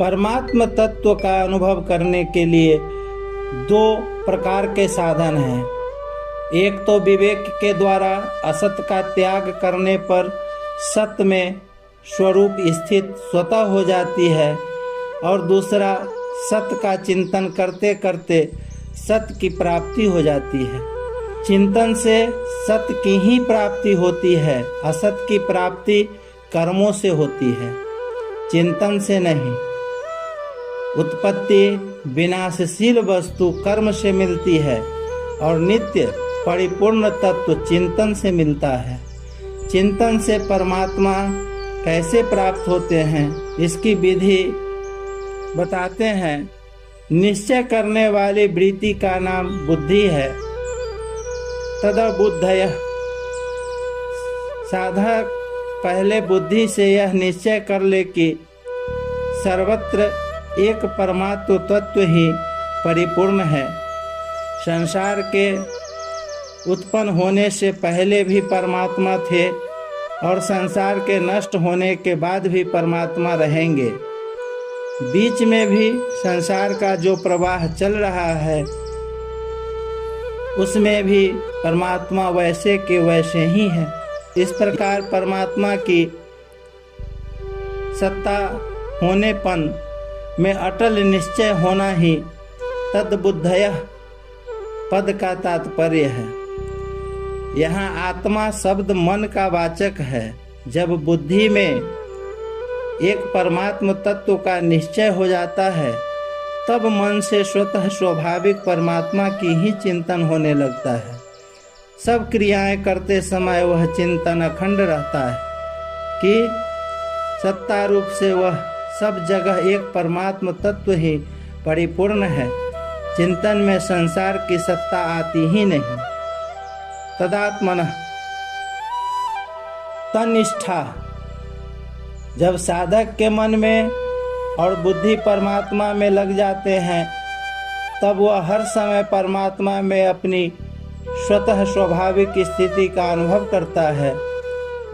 परमात्म तत्व का अनुभव करने के लिए दो प्रकार के साधन हैं। एक तो विवेक के द्वारा असत का त्याग करने पर सत्य में स्वरूप स्थित स्वतः हो जाती है, और दूसरा सत्य का चिंतन करते करते सत्य की प्राप्ति हो जाती है। चिंतन से सत्य की ही प्राप्ति होती है, असत की प्राप्ति कर्मों से होती है, चिंतन से नहीं। उत्पत्ति विनाशशील वस्तु कर्म से मिलती है और नित्य परिपूर्ण तत्व चिंतन से मिलता है। चिंतन से परमात्मा कैसे प्राप्त होते हैं, इसकी विधि बताते हैं। निश्चय करने वाली वृत्ति का नाम बुद्धि है। तदा बुद्धयः, साधक पहले बुद्धि से यह निश्चय कर ले कि सर्वत्र एक परमात्म तत्व ही परिपूर्ण है। संसार के उत्पन्न होने से पहले भी परमात्मा थे और संसार के नष्ट होने के बाद भी परमात्मा रहेंगे। बीच में भी संसार का जो प्रवाह चल रहा है उसमें भी परमात्मा वैसे के वैसे ही है। इस प्रकार परमात्मा की सत्ता होनेपन में अटल निश्चय होना ही तद्बुद्धयः पद का तात्पर्य है। यहाँ आत्मा शब्द मन का वाचक है। जब बुद्धि में एक परमात्म तत्व का निश्चय हो जाता है तब मन से स्वतः स्वाभाविक परमात्मा की ही चिंतन होने लगता है। सब क्रियाएं करते समय वह चिंतन अखंड रहता है कि सत्ता रूप से वह सब जगह एक परमात्म तत्व ही परिपूर्ण है। चिंतन में संसार की सत्ता आती ही नहीं। तदात्मनः तन्निष्ठा, जब साधक के मन में और बुद्धि परमात्मा में लग जाते हैं तब वह हर समय परमात्मा में अपनी स्वतः स्वाभाविक स्थिति का अनुभव करता है।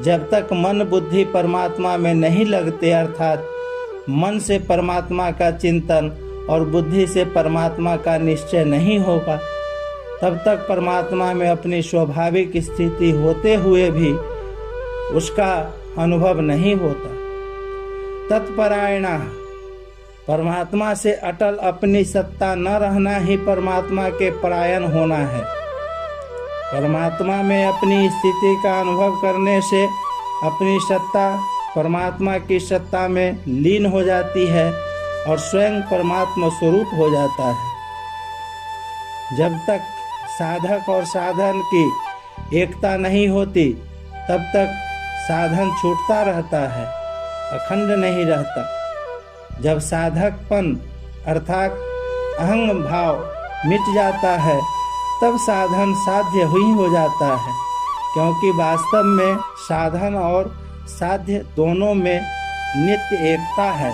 जब तक मन बुद्धि परमात्मा में नहीं लगते, अर्थात मन से परमात्मा का चिंतन और बुद्धि से परमात्मा का निश्चय नहीं होगा, तब तक परमात्मा में अपनी स्वाभाविक स्थिति होते हुए भी उसका अनुभव नहीं होता। तत्परायणः, परमात्मा से अटल अपनी सत्ता न रहना ही परमात्मा के परायण होना है। परमात्मा में अपनी स्थिति का अनुभव करने से अपनी सत्ता परमात्मा की सत्ता में लीन हो जाती है और स्वयं परमात्मा स्वरूप हो जाता है। जब तक साधक और साधन की एकता नहीं होती तब तक साधन छूटता रहता है, अखंड नहीं रहता। जब साधकपन अर्थात अहंग भाव मिट जाता है तब साधन साध्य ही हो जाता है, क्योंकि वास्तव में साधन और साध्य दोनों में नित्य एकता है।